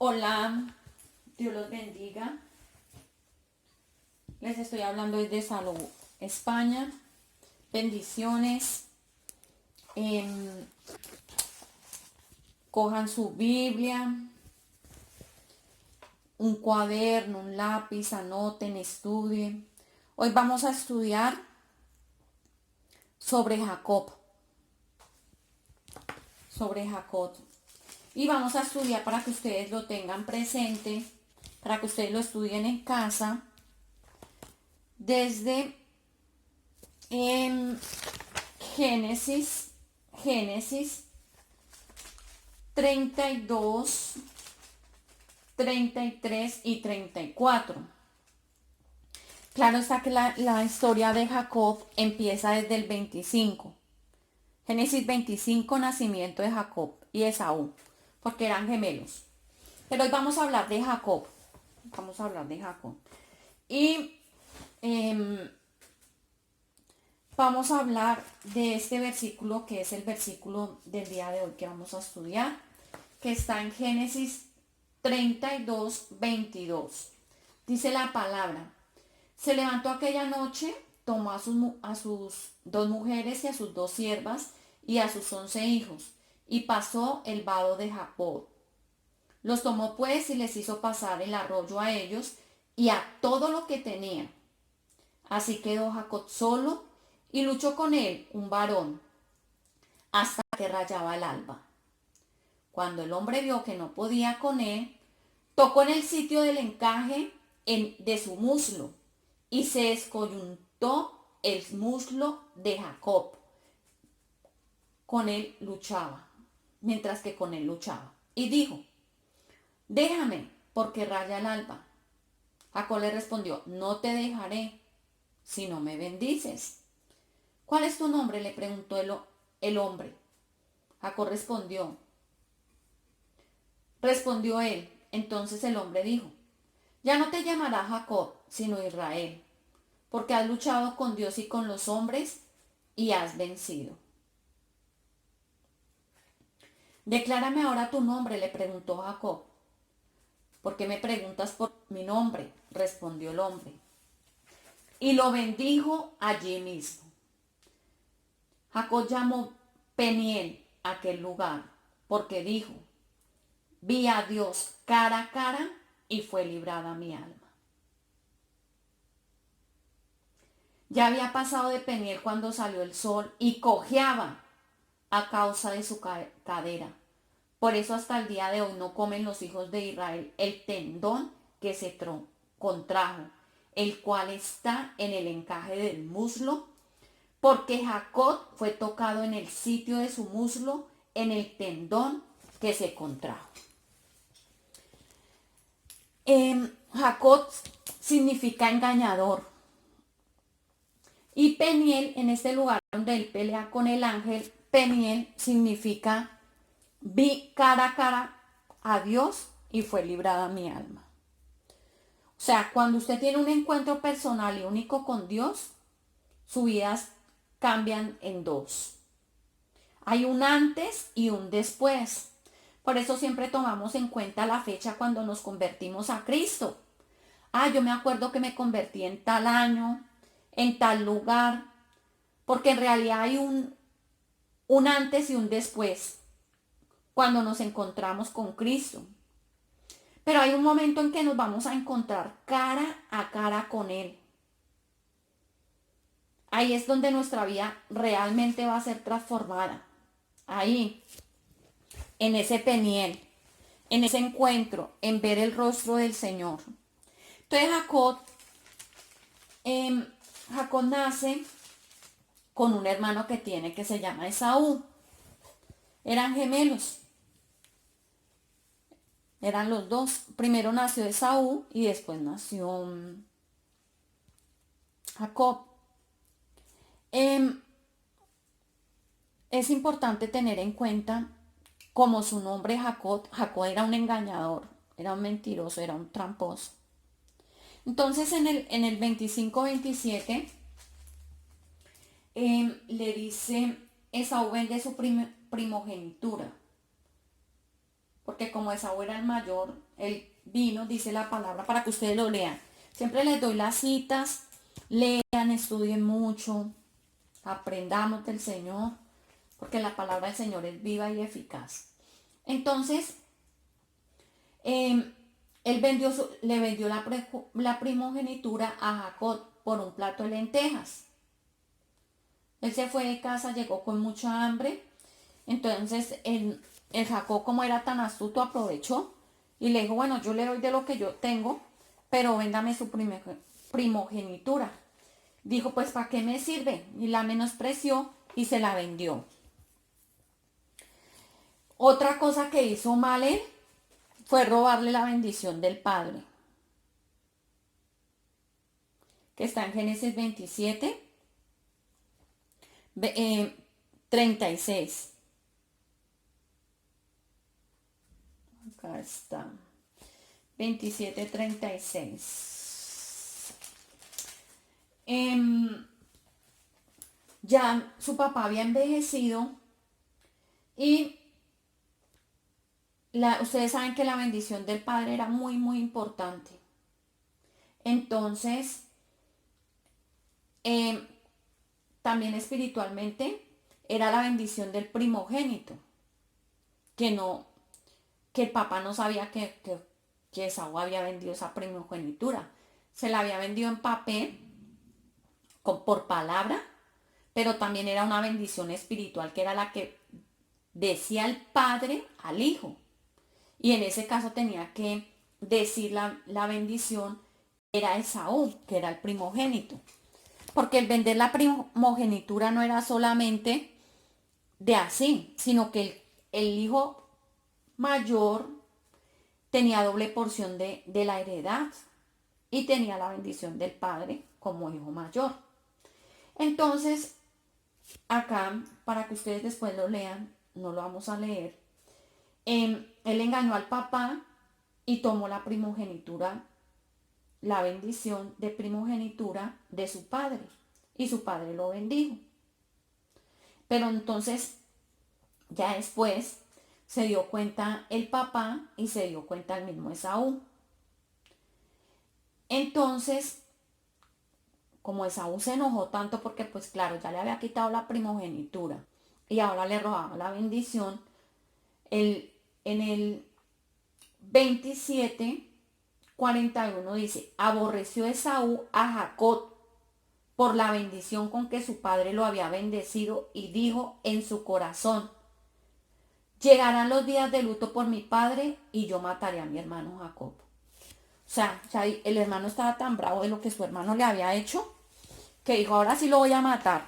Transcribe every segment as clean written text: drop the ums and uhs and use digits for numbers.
Hola, Dios los bendiga. Les estoy hablando desde Salud, España. Bendiciones. Cojan su Biblia, un cuaderno, un lápiz, anoten, estudien. Hoy vamos a estudiar sobre Jacob. Y vamos a estudiar para que ustedes lo tengan presente, para que ustedes lo estudien en casa, desde Génesis 32, 33 y 34. Claro está que la historia de Jacob empieza desde el 25. Génesis 25, nacimiento de Jacob y Esaú, porque eran gemelos. Pero hoy vamos a hablar de Jacob. Y vamos a hablar de este versículo que es el versículo del día de hoy que vamos a estudiar, que está en Génesis 32, 22. Dice la palabra: se levantó aquella noche, tomó a sus 2 mujeres y a sus 2 siervas y a sus 11 hijos, y pasó el vado de Jacob. Los tomó pues y les hizo pasar el arroyo a ellos y a todo lo que tenían. Así quedó Jacob solo y luchó con él un varón hasta que rayaba el alba. Cuando el hombre vio que no podía con él, tocó en el sitio del encaje de su muslo y se escoyuntó el muslo de Jacob. Mientras que con él luchaba. Y dijo: déjame, porque raya el alba. Jacob le respondió: no te dejaré, si no me bendices. ¿Cuál es tu nombre?, le preguntó el hombre. Jacob respondió él. Entonces el hombre dijo: ya no te llamarás Jacob, sino Israel, porque has luchado con Dios y con los hombres y has vencido. Declárame ahora tu nombre, le preguntó Jacob. ¿Por qué me preguntas por mi nombre?, respondió el hombre. Y lo bendijo allí mismo. Jacob llamó Peniel aquel lugar, porque dijo: vi a Dios cara a cara y fue librada mi alma. Ya había pasado de Peniel cuando salió el sol y cojeaba a causa de su cadera. Por eso hasta el día de hoy no comen los hijos de Israel el tendón que se contrajo, el cual está en el encaje del muslo, porque Jacob fue tocado en el sitio de su muslo, en el tendón que se contrajo. Jacob significa engañador. Y Peniel, en este lugar donde él pelea con el ángel, Peniel significa: vi cara a cara a Dios y fue librada mi alma. O sea, cuando usted tiene un encuentro personal y único con Dios, sus vidas cambian en dos. Hay un antes y un después. Por eso siempre tomamos en cuenta la fecha cuando nos convertimos a Cristo. Yo me acuerdo que me convertí en tal año, en tal lugar, porque en realidad hay un antes y un después cuando nos encontramos con Cristo. Pero hay un momento en que nos vamos a encontrar cara a cara con Él. Ahí es donde nuestra vida realmente va a ser transformada. Ahí, en ese Peniel, en ese encuentro, en ver el rostro del Señor. Entonces Jacob nace con un hermano que se llama Esaú. Eran gemelos. Eran los dos. Primero nació Esaú y después nació Jacob. Es importante tener en cuenta, como su nombre Jacob era un engañador, era un mentiroso, era un tramposo. Entonces en el 25-27 le dice: Esaú vende su primogenitura. porque como Esaú era el mayor, él vino, dice la palabra, para que ustedes lo lean. Siempre les doy las citas, lean, estudien mucho, aprendamos del Señor, porque la palabra del Señor es viva y eficaz. Entonces, él le vendió la primogenitura a Jacob por un plato de lentejas. Él se fue de casa, llegó con mucha hambre. Entonces el Jacob, como era tan astuto, aprovechó y le dijo, bueno, yo le doy de lo que yo tengo, pero véndame su primogenitura. Dijo, pues ¿para qué me sirve? Y la menospreció y se la vendió. Otra cosa que hizo mal él fue robarle la bendición del padre, que está en Génesis 27, 36. Acá está. 27:36. Ya su papá había envejecido y ustedes saben que la bendición del padre era muy, muy importante. Entonces, también espiritualmente era la bendición del primogénito, que el papá no sabía que Esaú había vendido esa primogenitura. Se la había vendido en papel, por palabra, pero también era una bendición espiritual que era la que decía el padre al hijo. Y en ese caso tenía que decir la bendición, era Esaú, que era el primogénito. Porque el vender la primogenitura no era solamente de así, sino que el hijo mayor tenía doble porción de la heredad y tenía la bendición del padre como hijo mayor. Entonces, acá, para que ustedes después lo lean, no lo vamos a leer, él engañó al papá y tomó la primogenitura, la bendición de primogenitura de su padre, y su padre lo bendijo. Pero entonces, ya después, se dio cuenta el papá y se dio cuenta el mismo Esaú. Entonces, como Esaú se enojó tanto porque pues claro, ya le había quitado la primogenitura y ahora le robaba la bendición, en el 27:41 dice, aborreció Esaú a Jacob por la bendición con que su padre lo había bendecido y dijo en su corazón, llegarán los días de luto por mi padre y yo mataré a mi hermano Jacob. O sea, el hermano estaba tan bravo de lo que su hermano le había hecho que dijo, ahora sí lo voy a matar.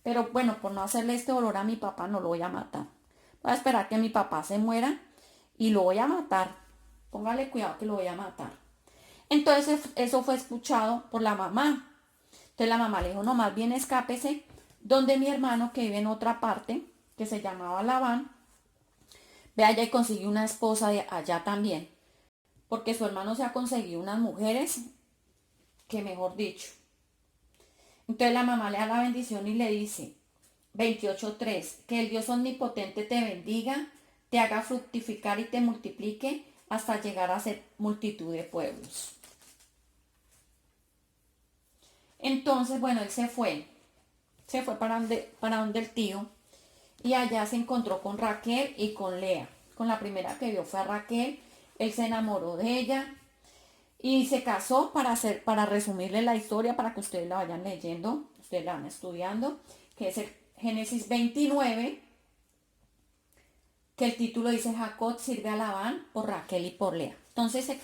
Pero bueno, por no hacerle este dolor a mi papá, no lo voy a matar. Voy a esperar que mi papá se muera y lo voy a matar. Póngale cuidado que lo voy a matar. Entonces eso fue escuchado por la mamá. Entonces la mamá le dijo, no, más bien escápese donde mi hermano que vive en otra parte, que se llamaba Labán, ve allá y consiguió una esposa de allá también. Porque su hermano se ha conseguido unas mujeres que mejor dicho. Entonces la mamá le da la bendición y le dice, 28:3, que el Dios omnipotente te bendiga, te haga fructificar y te multiplique hasta llegar a ser multitud de pueblos. Entonces, bueno, él se fue para donde el tío, y allá se encontró con Raquel y con Lea. Con la primera que vio fue a Raquel, él se enamoró de ella y se casó. Para resumirle la historia, para que ustedes la vayan leyendo, ustedes la van estudiando, que es el Génesis 29, que el título dice Jacob sirve a Labán por Raquel y por Lea. Entonces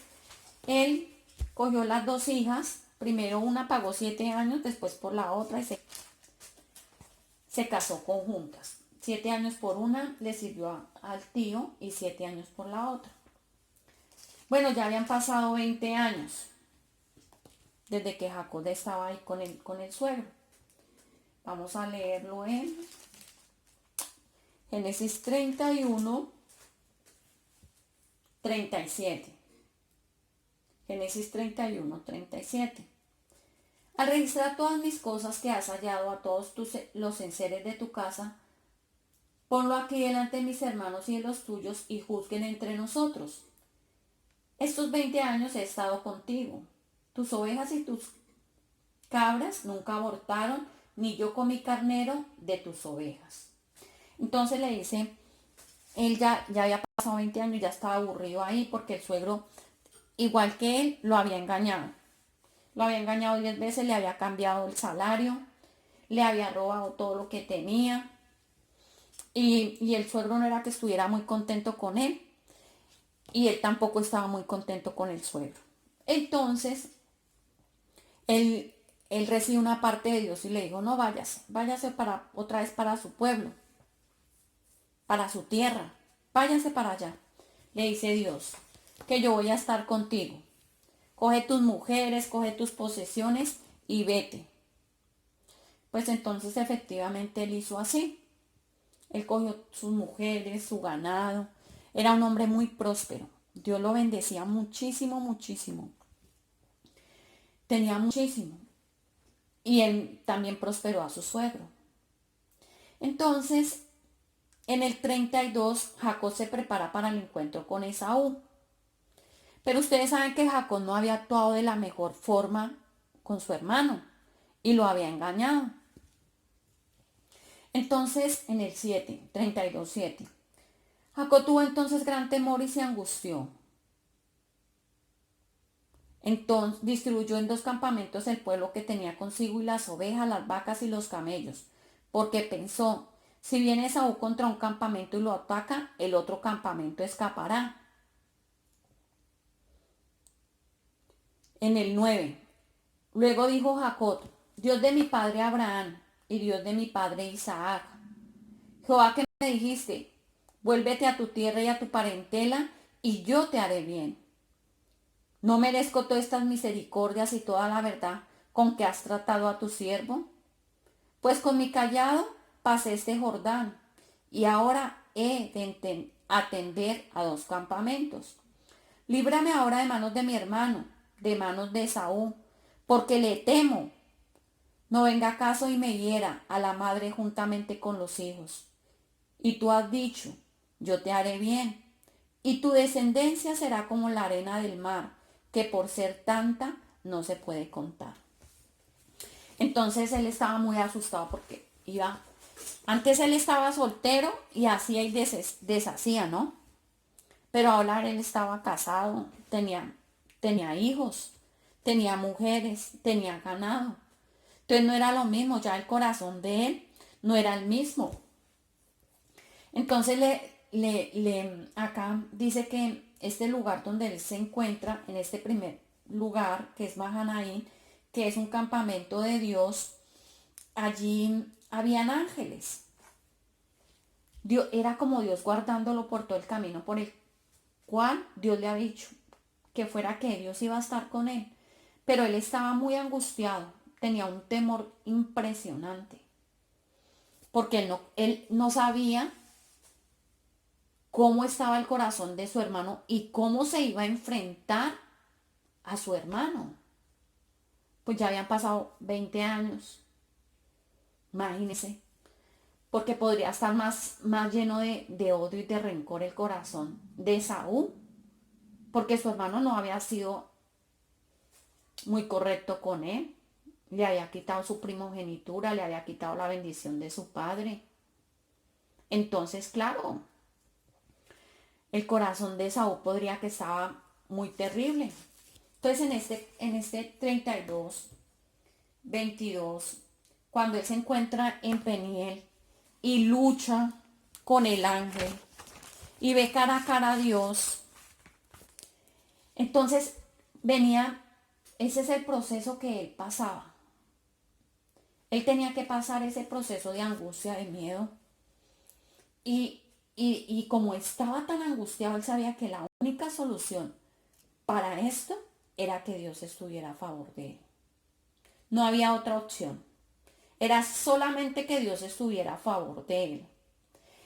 él cogió las dos hijas, primero una pagó 7 años, después por la otra y se casó conjuntas. 7 años por una le sirvió al tío y 7 años por la otra. Bueno, ya habían pasado 20 años desde que Jacob estaba ahí con el suegro. Vamos a leerlo en Génesis 31, 37. Génesis 31, 37. Al registrar todas mis cosas que has hallado a todos los enseres de tu casa, Ponlo aquí delante de mis hermanos y de los tuyos y juzguen entre nosotros. Estos 20 años he estado contigo. Tus ovejas y tus cabras nunca abortaron, ni yo comí carnero de tus ovejas. Entonces le dice, él ya había pasado 20 años, ya estaba aburrido ahí porque el suegro, igual que él, lo había engañado. Lo había engañado 10 veces, le había cambiado el salario, le había robado todo lo que tenía. Y el suegro no era que estuviera muy contento con él. Y él tampoco estaba muy contento con el suegro. Entonces, él recibe una parte de Dios y le dijo, no, váyase otra vez para su pueblo, para su tierra, váyase para allá. Le dice Dios, que yo voy a estar contigo. Coge tus mujeres, coge tus posesiones y vete. Pues entonces efectivamente él hizo así. Él cogió sus mujeres, su ganado. Era un hombre muy próspero. Dios lo bendecía muchísimo, muchísimo. Tenía muchísimo. Y él también prosperó a su suegro. Entonces, en el 32, Jacob se prepara para el encuentro con Esaú. Pero ustedes saben que Jacob no había actuado de la mejor forma con su hermano y lo había engañado. Entonces, en el 7, 32, 7, Jacob tuvo entonces gran temor y se angustió. Entonces distribuyó en 2 campamentos el pueblo que tenía consigo y las ovejas, las vacas y los camellos, porque pensó, si viene Esaú contra un campamento y lo ataca, el otro campamento escapará. En el 9, luego dijo Jacob, Dios de mi padre Abraham y Dios de mi padre Isaac, Jehová que me dijiste, vuélvete a tu tierra y a tu parentela, y yo te haré bien. ¿No merezco todas estas misericordias y toda la verdad con que has tratado a tu siervo? Pues con mi callado pasé este Jordán, y ahora he de atender a 2 campamentos. Líbrame ahora de manos de mi hermano, de manos de Esaú, porque le temo. No venga acaso y me hiera a la madre juntamente con los hijos. Y tú has dicho, yo te haré bien, y tu descendencia será como la arena del mar, que por ser tanta no se puede contar. Entonces él estaba muy asustado porque antes él estaba soltero y hacía y deshacía, ¿no? Pero ahora él estaba casado, tenía hijos, tenía mujeres, tenía ganado. Entonces no era lo mismo, ya el corazón de él no era el mismo. Entonces acá dice que este lugar donde él se encuentra, en este primer lugar, que es Mahanaín, que es un campamento de Dios, allí habían ángeles. Dios, era como Dios guardándolo por todo el camino por el cual Dios le había dicho que fuera que Dios iba a estar con él. Pero él estaba muy angustiado, tenía un temor impresionante, porque él no sabía cómo estaba el corazón de su hermano y cómo se iba a enfrentar a su hermano. Pues ya habían pasado 20 años, imagínense, porque podría estar más lleno de odio y de rencor el corazón de Esaú, porque su hermano no había sido muy correcto con él, le había quitado su primogenitura, le había quitado la bendición de su padre. Entonces, claro, el corazón de Esaú podría que estaba muy terrible. Entonces en este 32, 22, cuando él se encuentra en Peniel y lucha con el ángel y ve cara a cara a Dios, entonces ese es el proceso que él pasaba. Él tenía que pasar ese proceso de angustia, de miedo. Y como estaba tan angustiado, él sabía que la única solución para esto era que Dios estuviera a favor de él. No había otra opción. Era solamente que Dios estuviera a favor de él.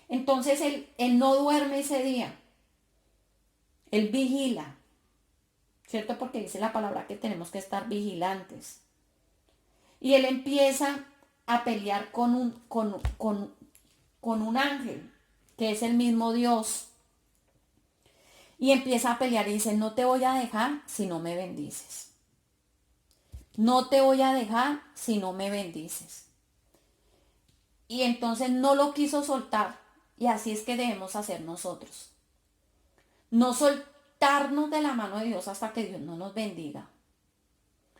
Entonces él no duerme ese día. Él vigila. ¿Cierto? Porque dice la palabra que tenemos que estar vigilantes. Y él empieza a pelear con un ángel. que es el mismo Dios. Y empieza a pelear y dice, no te voy a dejar si no me bendices. No te voy a dejar si no me bendices. Y entonces no lo quiso soltar. Y así es que debemos hacer nosotros. No soltarnos de la mano de Dios hasta que Dios no nos bendiga.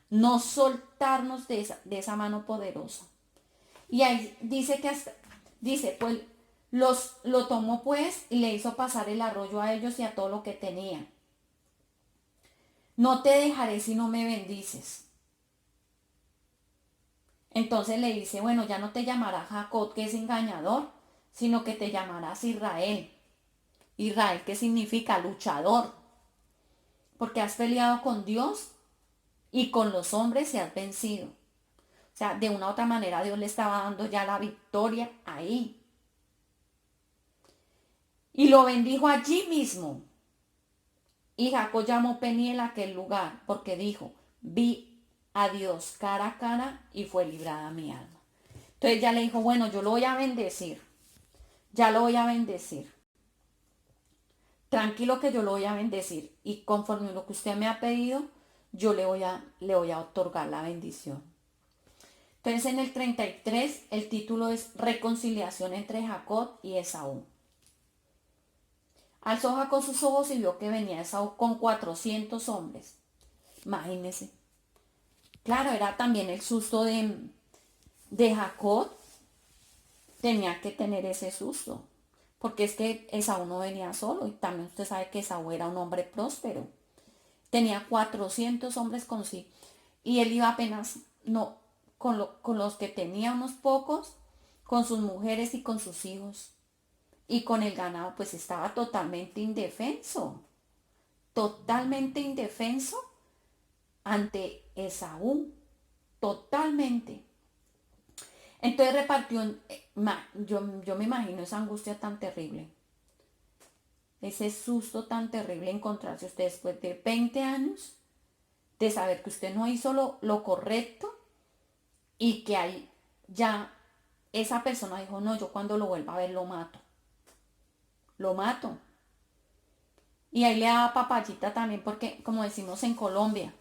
No soltarnos de esa mano poderosa. Y ahí dice que pues lo tomó pues y le hizo pasar el arroyo a ellos y a todo lo que tenían. No te dejaré si no me bendices. Entonces le dice, bueno, ya no te llamarás Jacob, que es engañador, sino que te llamarás Israel. Israel, que significa luchador, porque has peleado con Dios y con los hombres y has vencido. O sea, de una u otra manera Dios le estaba dando ya la victoria ahí. Y lo bendijo allí mismo. Y Jacob llamó Peniel a aquel lugar, porque dijo, vi a Dios cara a cara y fue librada mi alma. Entonces ya le dijo, bueno, yo lo voy a bendecir. Ya lo voy a bendecir. Tranquilo que yo lo voy a bendecir. Y conforme lo que usted me ha pedido, yo le voy a otorgar la bendición. Entonces en el 33 el título es Reconciliación entre Jacob y Esaú. Alzó Jacob sus ojos y vio que venía Esaú con 400 hombres. Imagínense. Claro, era también el susto de Jacob. Tenía que tener ese susto. Porque es que Esaú no venía solo. Y también usted sabe que Esaú era un hombre próspero. Tenía 400 hombres con sí. Y él iba apenas, no, con los que tenía unos pocos, con sus mujeres y con sus hijos. Y con el ganado, pues estaba totalmente indefenso. Totalmente indefenso ante Esaú. Totalmente. Entonces repartió, yo me imagino esa angustia tan terrible. Ese susto tan terrible encontrarse usted después de 20 años de saber que usted no hizo lo correcto y que ahí ya esa persona dijo, no, yo cuando lo vuelva a ver lo mato. Lo mato. Y ahí le daba papayita también porque, como decimos en Colombia,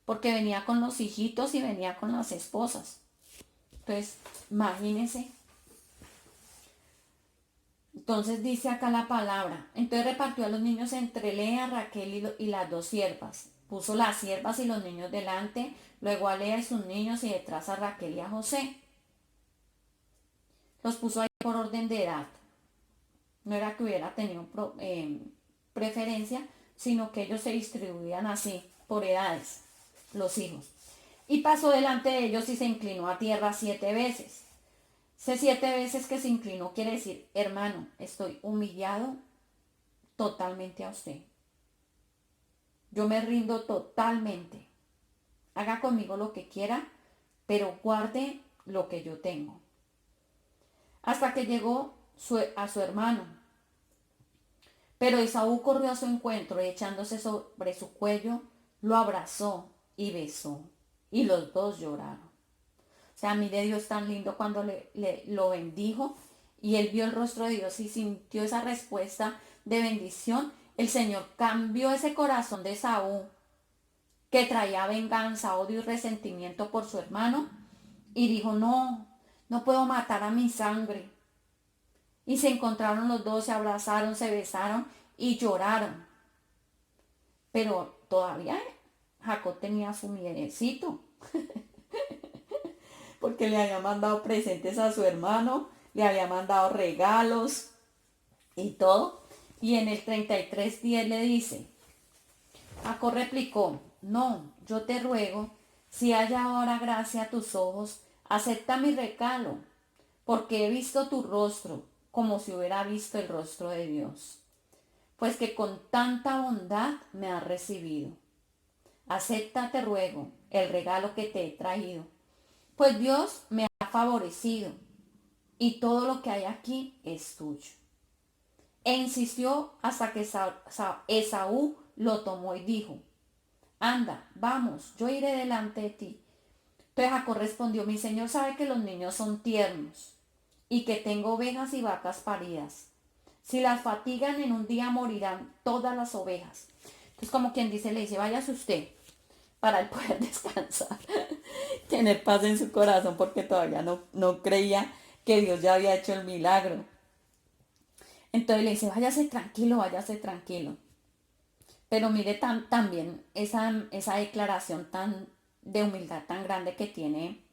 porque venía con los hijitos y venía con las esposas. Entonces, imagínense. Entonces dice acá la palabra. Entonces repartió a los niños entre Lea, Raquel y las dos siervas. Puso las siervas y los niños delante, luego a Lea y sus niños y detrás a Raquel y a José. Los puso ahí por orden de edad. No era que hubiera tenido preferencia, sino que ellos se distribuían así, por edades, los hijos. Y pasó delante de ellos y se inclinó a tierra 7 veces. Ese 7 veces que se inclinó quiere decir, hermano, estoy humillado totalmente a usted. Yo me rindo totalmente. Haga conmigo lo que quiera, pero guarde lo que yo tengo. Hasta que llegó a su hermano. Pero Esaú corrió a su encuentro y echándose sobre su cuello, lo abrazó y besó. Y los dos lloraron. O sea, mire Dios tan lindo cuando lo bendijo y él vio el rostro de Dios y sintió esa respuesta de bendición. El Señor cambió ese corazón de Esaú que traía venganza, odio y resentimiento por su hermano y dijo, no, no puedo matar a mi sangre. Y se encontraron los dos, se abrazaron, se besaron y lloraron. Pero todavía Jacob tenía su mielecito. Porque le había mandado presentes a su hermano, le había mandado regalos y todo. Y en el 33:10 le dice, Jacob replicó, no, yo te ruego, si haya ahora gracia a tus ojos, acepta mi regalo, porque he visto tu rostro como si hubiera visto el rostro de Dios, pues que con tanta bondad me has recibido. Acepta, te ruego, el regalo que te he traído, pues Dios me ha favorecido y todo lo que hay aquí es tuyo. E insistió hasta que Esaú lo tomó y dijo, anda, vamos, yo iré delante de ti. Entonces Jacob respondió, mi señor sabe que los niños son tiernos y que tengo ovejas y vacas paridas. Si las fatigan en un día morirán todas las ovejas. Entonces como quien dice, le dice, váyase usted para él poder descansar, tener paz en su corazón porque todavía no creía que Dios ya había hecho el milagro. Entonces le dice, váyase tranquilo, váyase tranquilo. Pero mire también esa declaración tan de humildad tan grande que tiene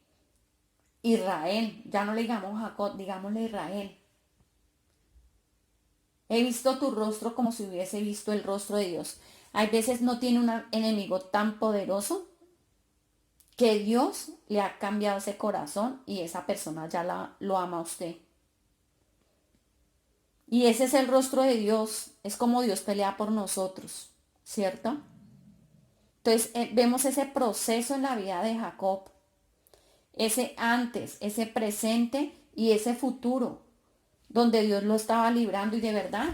Israel. Ya no le digamos Jacob, digámosle Israel. He visto tu rostro como si hubiese visto el rostro de Dios. Hay veces no tiene un enemigo tan poderoso que Dios le ha cambiado ese corazón y esa persona ya lo ama a usted. Y ese es el rostro de Dios. Es como Dios pelea por nosotros, ¿cierto? Entonces vemos ese proceso en la vida de Jacob. Ese antes, ese presente y ese futuro, donde Dios lo estaba librando y de verdad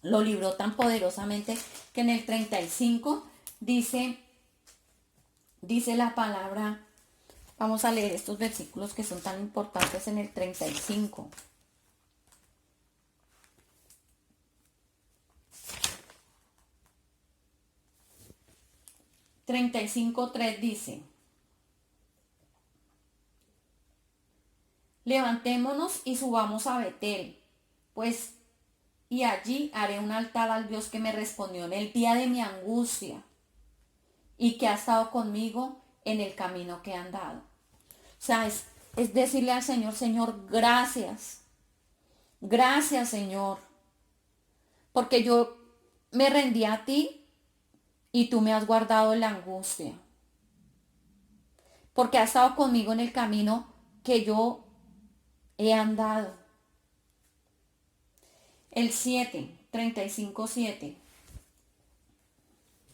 lo libró tan poderosamente que en el 35 dice la palabra, vamos a leer estos versículos que son tan importantes en el 35. 35:3 dice, levantémonos y subamos a Betel, pues y allí haré un altar al Dios que me respondió en el día de mi angustia y que ha estado conmigo en el camino que he andado. O sea, es decirle al Señor, Señor, gracias. Gracias, Señor. Porque yo me rendí a ti y tú me has guardado en la angustia. Porque has estado conmigo en el camino que yo he andado. El 35:7.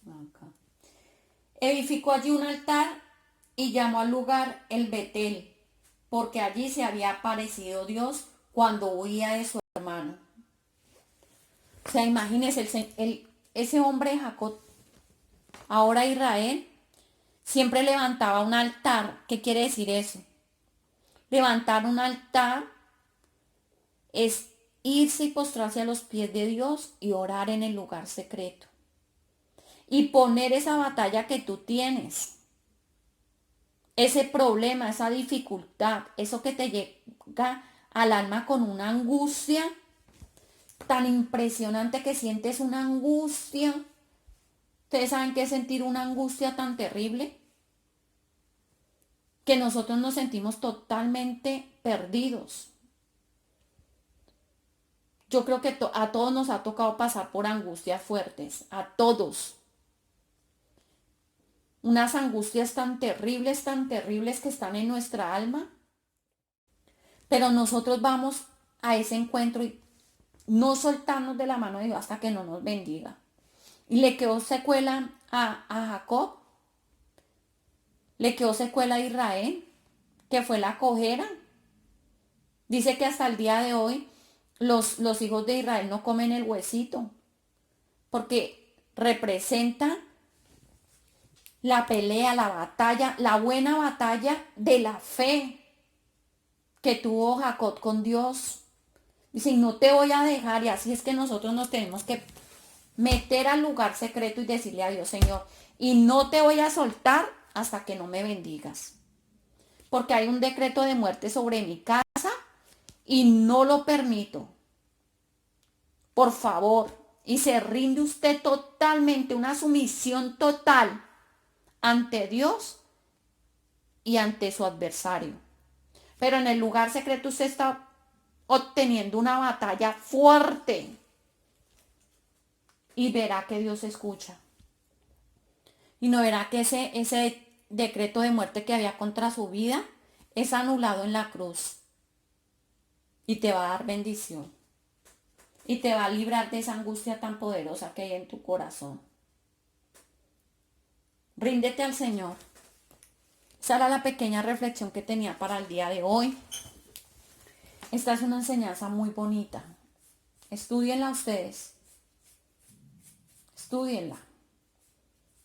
Acá. Edificó allí un altar y llamó al lugar el Betel, porque allí se había aparecido Dios cuando huía de su hermano. O sea, imagínense, ese hombre Jacob, ahora Israel, siempre levantaba un altar. ¿Qué quiere decir eso? Levantar un altar es irse y postrarse a los pies de Dios y orar en el lugar secreto. Y poner esa batalla que tú tienes, ese problema, esa dificultad, eso que te llega al alma con una angustia tan impresionante que sientes una angustia. ¿Ustedes saben qué es sentir una angustia tan terrible? Que nosotros nos sentimos totalmente perdidos. Yo creo que a todos nos ha tocado pasar por angustias fuertes, a todos. Unas angustias tan terribles que están en nuestra alma. Pero nosotros vamos a ese encuentro y no soltarnos de la mano de Dios hasta que no nos bendiga. Y le quedó secuela a Jacob, le quedó secuela a Israel, que fue la cojera. Dice que hasta el día de hoy los hijos de Israel no comen el huesito, porque representa la pelea, la batalla, la buena batalla de la fe que tuvo Jacob con Dios. Dice, y no te voy a dejar, y así es que nosotros nos tenemos que meter al lugar secreto y decirle a Dios, Señor, y no te voy a soltar hasta que no me bendigas. Porque hay un decreto de muerte sobre mi casa y no lo permito. Por favor, y se rinde usted totalmente, una sumisión total ante Dios y ante su adversario. Pero en el lugar secreto usted está obteniendo una batalla fuerte y verá que Dios escucha. Y no verá que ese decreto de muerte que había contra su vida es anulado en la cruz. Y te va a dar bendición. Y te va a librar de esa angustia tan poderosa que hay en tu corazón. Ríndete al Señor. Esa era la pequeña reflexión que tenía para el día de hoy. Esta es una enseñanza muy bonita. Estúdienla ustedes. Estúdienla.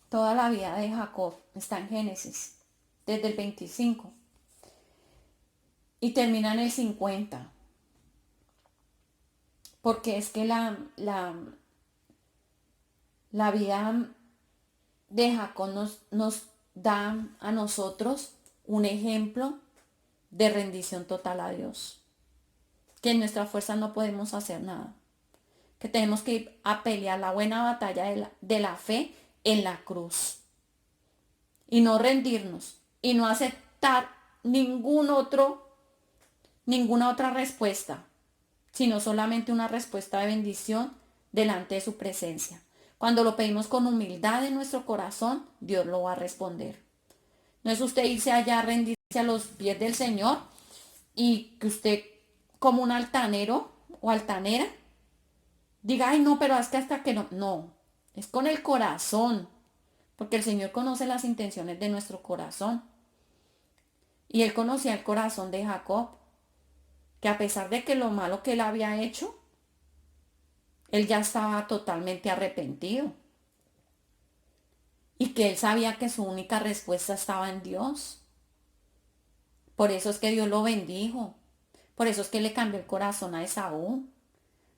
Toda la vida de Jacob está en Génesis, desde el 25. Y termina en el 50. porque es que la vida de Jacob nos da a nosotros un ejemplo de rendición total a Dios. Que en nuestra fuerza no podemos hacer nada. Que tenemos que ir a pelear la buena batalla de la fe en la cruz. Y no rendirnos. Y no aceptar ninguna otra respuesta. Sino solamente una respuesta de bendición delante de su presencia. Cuando lo pedimos con humildad en nuestro corazón, Dios lo va a responder. No es usted irse allá a rendirse a los pies del Señor y que usted, como un altanero o altanera, diga, ay no, pero es que hasta que no. No, es con el corazón, porque el Señor conoce las intenciones de nuestro corazón. Y Él conocía el corazón de Jacob, que a pesar de que lo malo que él había hecho, él ya estaba totalmente arrepentido. Y que él sabía que su única respuesta estaba en Dios. Por eso es que Dios lo bendijo. Por eso es que le cambió el corazón a Esaú.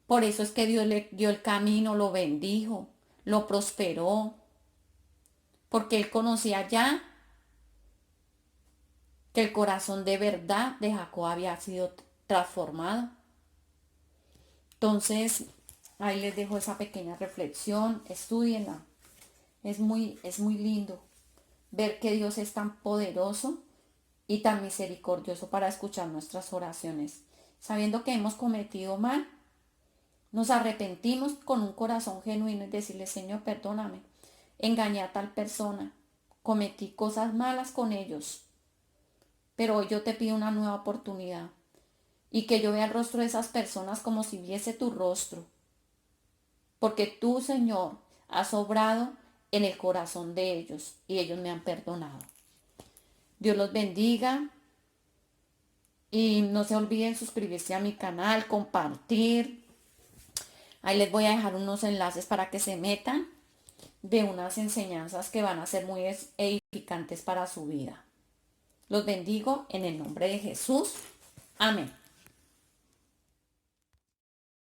Por eso es que Dios le dio el camino, lo bendijo, lo prosperó. Porque él conocía ya que el corazón de verdad de Jacob había sido transformado. Entonces, ahí les dejo esa pequeña reflexión, estúdienla. Es muy lindo ver que Dios es tan poderoso y tan misericordioso para escuchar nuestras oraciones. Sabiendo que hemos cometido mal, nos arrepentimos con un corazón genuino y decirle, Señor, perdóname, engañé a tal persona, cometí cosas malas con ellos, pero hoy yo te pido una nueva oportunidad y que yo vea el rostro de esas personas como si viese tu rostro, porque tú, Señor, has obrado en el corazón de ellos y ellos me han perdonado. Dios los bendiga y no se olviden suscribirse a mi canal, compartir. Ahí les voy a dejar unos enlaces para que se metan de unas enseñanzas que van a ser muy edificantes para su vida. Los bendigo en el nombre de Jesús. Amén.